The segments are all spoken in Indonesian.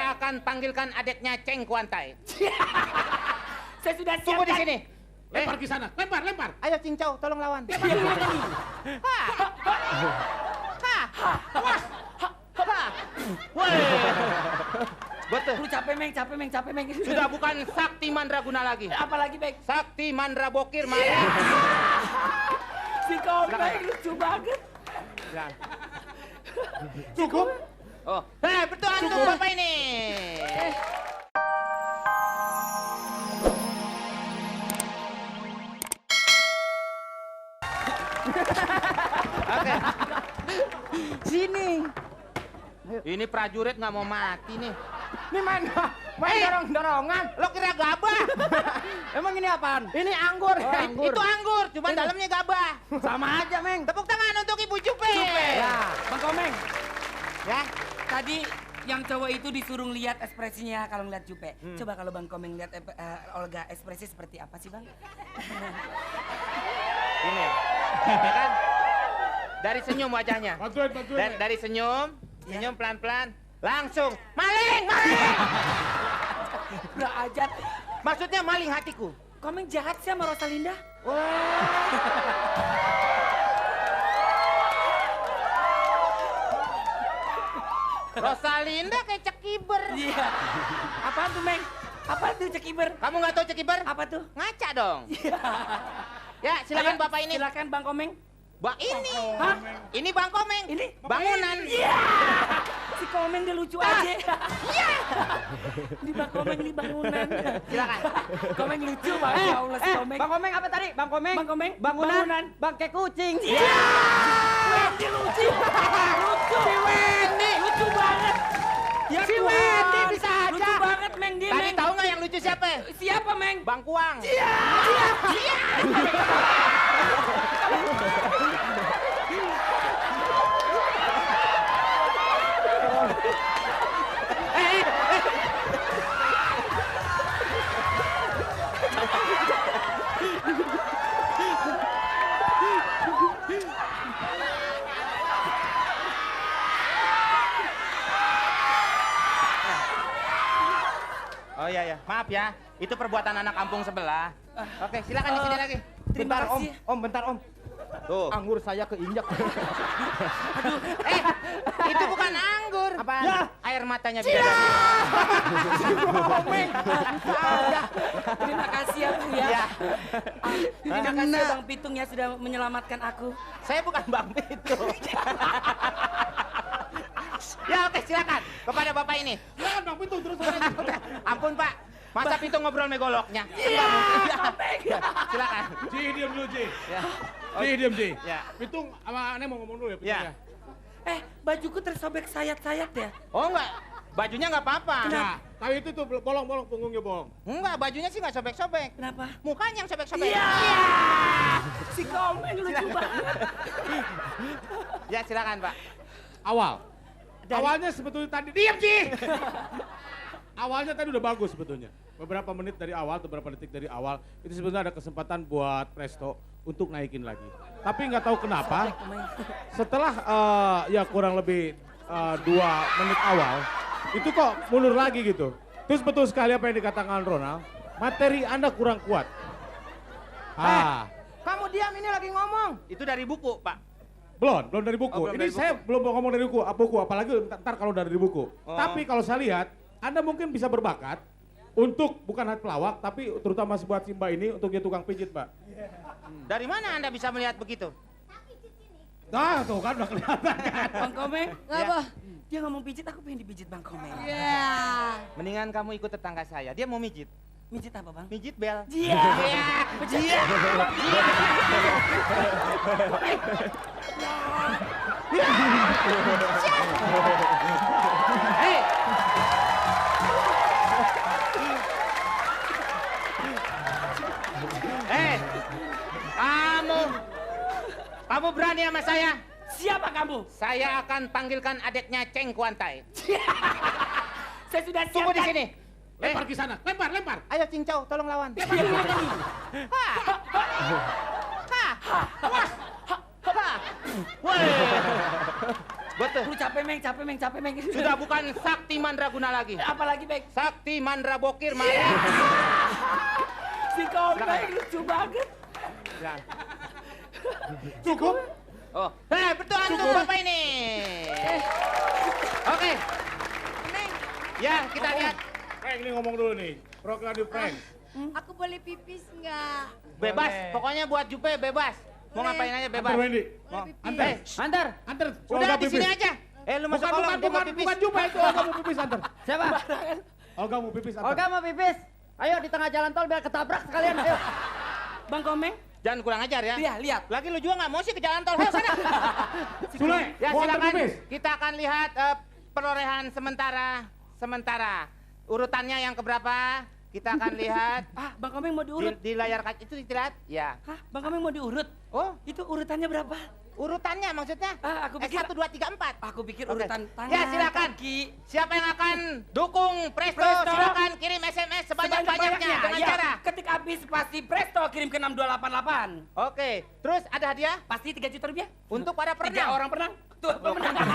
Saya akan panggilkan adiknya Ceng Kuantai. Saya sudah siap. Tunggu di sini. Lempar ke sana, lempar, lempar. Ayo Cincau, tolong lawan. Betul. Lu capek meng. Sudah bukan Sakti Mandraguna lagi. Apalagi meng. Sakti Mandra Bokir Mari. Si Komeng lucu banget. Cukup. Oh, betul antum Bapak ini. Oke. Sini. Ini prajurit nggak mau mati nih. Ini main dorong-dorongan. Lo kira gabah? Emang ini apaan? Ini anggur. Itu anggur, cuma Ini. dalamnya gabah. Sama aja, Meng. Tepuk tangan untuk Ibu Jupe. Ya. Bang Komeng, Ya. tadi yang cowok itu disuruh lihat ekspresinya kalau ngeliat Jupe. Coba kalau Bang Komeng lihat Olga ekspresi seperti apa sih Bang? Ini. Ya kan? Dari senyum wajahnya. Bantuin. Dari senyum pelan-pelan. Langsung, maling! Udah aja. Maksudnya maling hatiku. Komeng jahat sih sama Rosalinda. Rosalinda kayak cekiber. Iya. Apaan tuh Meng? Apaan tuh cekiber? Kamu nggak tahu cekiber? Apa tuh? Ngaca dong. Ya, silakan Ayo, Bapak ini. Silakan Bang Komeng. Ini. Hah? Ini Bang Komeng. Ini? Bangunan. Iya. Si Komeng dia lucu aja. Iya. Di Bang Komeng di bangunan. Silakan. Komeng lucu banget ya Allah si Komeng. Bang Komeng apa tadi? Bang Komeng. Bang Komeng. Bangunan. Bangke kucing. Iya. Wendy lucu. Lucu. Si Wendy. Lucu banget. Ya Si Tuhan. Wendy bisa aja. Lucu banget Meng dia Tadi Meng. tahu nggak yang lucu siapa? Siapa Meng? Bang Kuang. Iya. Iya. Oh iya, maaf ya. Itu perbuatan anak kampung sebelah. Oke, silakan di sini lagi. Terima Bentar, Om. kasih. Om, bentar, Om. Tuh. Anggur saya keinjak. Itu bukan anggur. Apaan? Ya, air matanya bidadari. Terima kasih ya Bu ya. Ya. Terima kasih ya, Bang Pitung ya sudah menyelamatkan aku. Saya bukan Bang Pitung. Ya oke, silakan kepada Bapak ini. Silakan Bang Pitung terus. Ampun Pak, masa Pitung ngobrol megoloknya? Iya. Silakan. Ji, diam dulu Ji. Ya. Ji, diam Ji. Ya. Pitung sama Aneh mau ngomong dulu ya Pitung Ya. ya. Bajuku tersobek sayat-sayat ya. Oh enggak, bajunya nggak apa-apa. Nah, tapi itu tuh bolong-bolong punggungnya bolong. Enggak, bajunya sih nggak sobek-sobek. Kenapa? Mukanya yang sobek-sobek. Iya. Si Komeng lucu banget. Ya silakan Pak. Awalnya sebetulnya tadi diam Ji. Awalnya tadi udah bagus sebetulnya. Beberapa menit dari awal atau beberapa detik dari awal itu sebetulnya ada kesempatan buat Presto untuk naikin lagi. Tapi nggak tahu kenapa setelah ya kurang lebih 2 menit awal itu kok mundur lagi gitu. Terus betul sekali apa yang dikatakan Ronald, materi Anda kurang kuat. Kamu diam, ini lagi ngomong. Itu dari buku Pak. Belum dari buku. Oh, belum Ini dari saya belum mau ngomong dari buku, apalagi ntar kalau dari buku. Oh. Tapi kalau saya lihat, Anda mungkin bisa berbakat untuk bukan hanya pelawak, tapi terutama buat Simba ini untuk dia tukang pijit, Pak. Dari mana Anda bisa melihat begitu? Nah, tuh kan udah kelihatan kan. Bang Komeng. Apa? Dia ngomong pijit, aku pengen dipijit Bang Komeng. Mendingan kamu ikut tetangga saya, dia mau mijit. Mijit apa Bang? Mijit bel. Iya. Iya. Hei! Kamu berani sama saya? Siapa kamu? Saya akan panggilkan adiknya Ceng Kuantai. Saya sudah siap. Tunggu di sini. Lempar ke sana, lempar. Ayo Cincau, tolong lawan. Betul. Lu capek, Meng, capek, Meng. Sudah bukan Sakti Mandraguna lagi. Apalagi, Meng? Sakti Mandra Bokir, mari. Si Komeng lucu banget. Ya. Cukup? Oh, betul antum Bapak ini. Oke. Ya, kita lihat. Frank ini ngomong dulu nih. Prokladi Frank. Aku boleh pipis nggak? Bebas, pokoknya buat Jupe bebas. Mau ngapain aja bebas. Antar Wendy. Mau. Antar. Antar. Antar. Udah di pipis. sini aja. Lu masuk Bukan, kolong, dia mau pipis. bukan Juba itu. Olga mau pipis antar. Siapa? Olga mau pipis antar. Olga mau pipis. Ayo di tengah jalan tol biar ketabrak sekalian. Ayo. Bang Komeng, Jangan kurang ajar ya. lihat. Lagi lu juga nggak mau sih ke jalan tol. Ayo sana. Sule, Ya mau antar silakan. pipis. Kita akan lihat perolehan sementara. Urutannya yang keberapa? Kita akan lihat Ah, Bang Komeng mau diurut. di layar kaca itu dilihat. Ya. Hah, Bang Komeng mau diurut? Oh, Itu urutannya berapa? urutannya maksudnya? Ah, aku pikir 1, 2, 3, 4. Aku pikir Oke. urutan tangan. Ya, silakan. kaki. Siapa yang akan dukung Presto? Presto. Silakan kirim SMS sebanyak-banyaknya dengan Ya, cara. ketik habis pasti Presto kirim ke 6288. Oke, terus ada hadiah Pasti 3 juta rupiah. untuk para 3 perenang. orang perenang. Tuh, pemenang.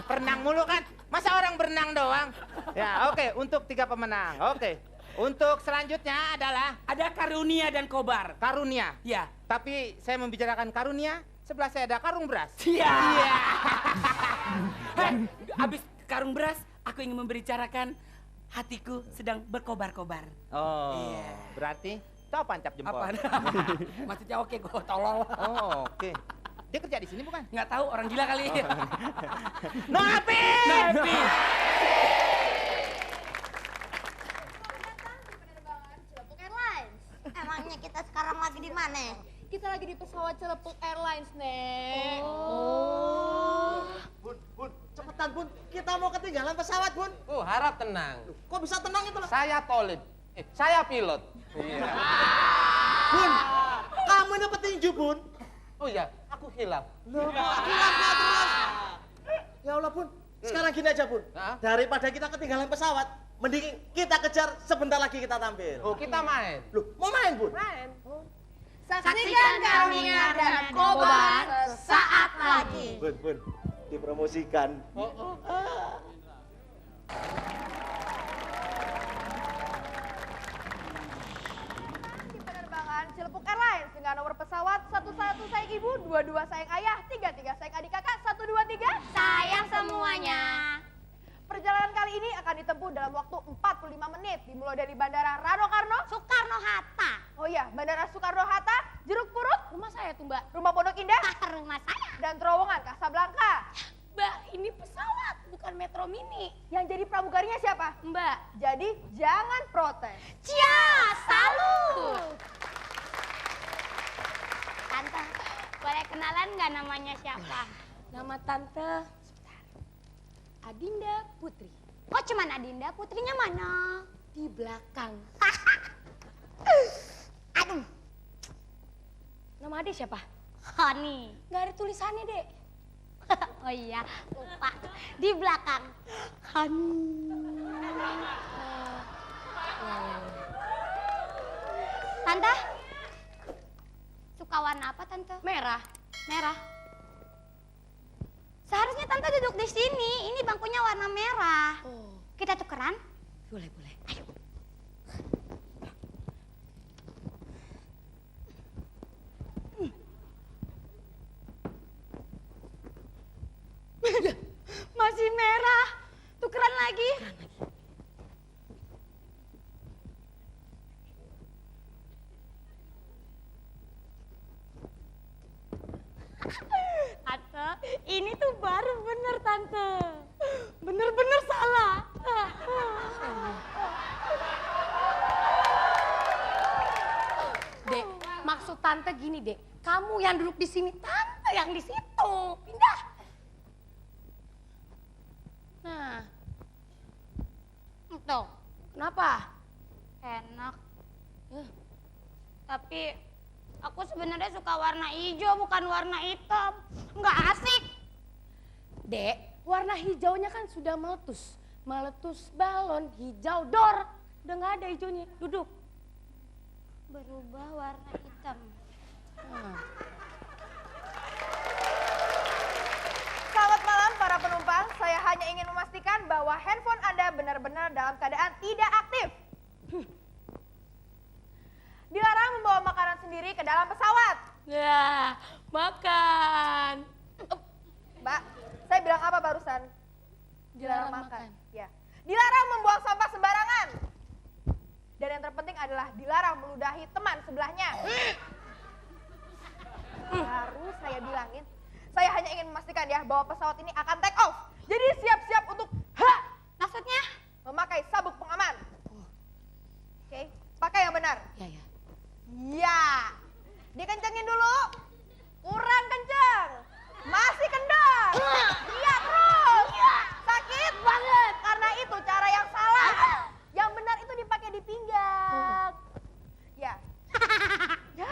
Perenang mulu kan? Masa orang berenang doang? Ya, oke, untuk 3 pemenang. Oke. Untuk selanjutnya adalah Ada Karunia dan Kobar. karunia. Ya. Tapi saya membicarakan karunia, sebelah saya ada karung beras. Iya. Hei, abis karung beras, aku ingin membicarakan hatiku sedang berkobar-kobar. Oh, Iya. berarti tahu pancap jempol. Apa? Maksudnya oke, gue tolol. Oh, oke. Dia kerja di sini bukan? Nggak tahu, orang gila kali. No Apin! Nabi. Penerbangan Cilepuk Airlines. Emangnya kita sekarang lagi di mana? Kita lagi di pesawat Cilepuk Airlines, Nek. Bun, cepetan Bun, kita mau ketinggalan pesawat Bun. Harap tenang. Kok bisa tenang itu loh? Saya Tolib. Saya pilot. Bun, kamu ini petinju Bun. Oh ya, aku hilaf. Loh, kok hilangnya terus? Ya Allah Bun, sekarang gini aja Bun. Hah? Daripada kita ketinggalan pesawat, mending kita kejar sebentar lagi kita tampil. Oh, kita main. Loh, mau main Bun? Saksikan Karunia dan Kobar sesaat lagi. Bun, dipromosikan. Di penerbangan Cilepuk Airlines dengan nomor pesawat 11 sayang ibu, 22 sayang ayah, 33 sayang adik kakak, 123. Sayang semuanya. Perjalanan kali ini akan ditempuh dalam waktu 45 menit, dimulai dari Bandara Rano Karno. Soekarno-Hatta. Oh iya, Bandara Soekarno-Hatta, Jeruk Purut, Rumah saya tuh, Mbak. Rumah Pondok Indah, Rumah saya. dan terowongan Casablanca. Mbak, ini pesawat, bukan metro mini. Yang jadi pramugarinya siapa? Mbak. Jadi jangan protes. Cia, salut. Tante, boleh kenalan nggak namanya siapa? Nama tante, Adinda Putri. Kok cuman Adinda? Putrinya mana? Di belakang. Aduh. Nama adik siapa? Hani. Nggak ada tulisannya, Dek. Oh iya, lupa. Di belakang. Hani. Tante, suka warna apa Tante? Merah. Merah. Seharusnya Tante duduk di sini. Ini bangkunya warna merah. Kita tukeran? Boleh, boleh. Ayo. Masih merah. Tukeran lagi. Tante, ini tuh baru bener Tante. Bener-bener salah. Dek, maksud Tante gini, Dek. Kamu yang duduk di sini, Tante yang di situ. Pindah. Nah. Tuh, kenapa? Enak. Tapi aku sebenarnya suka warna hijau, bukan warna hitam. Nggak asik. Dek, warna hijaunya kan sudah meletus. Meletus balon hijau dor. Udah nggak ada hijaunya. Duduk. Berubah warna hitam. hanya ingin memastikan bahwa handphone Anda benar-benar dalam keadaan tidak aktif. Dilarang membawa makanan sendiri ke dalam pesawat. Ya, makan. Mbak, saya bilang apa barusan? Dilarang makan. Ya. Dilarang membuang sampah sembarangan. Dan yang terpenting adalah dilarang meludahi teman sebelahnya. Baru saya bilangin, saya hanya ingin memastikan ya bahwa pesawat ini akan take off. Jadi siap-siap untuk Maksudnya? memakai sabuk pengaman. Oke, pakai yang benar. Ya, ya. Ya, dikencengin dulu. Kurang kenceng. Masih kendor. Iya terus. Sakit banget. Karena itu cara yang salah. Yang benar itu dipakai di pinggang. Ya. Ya.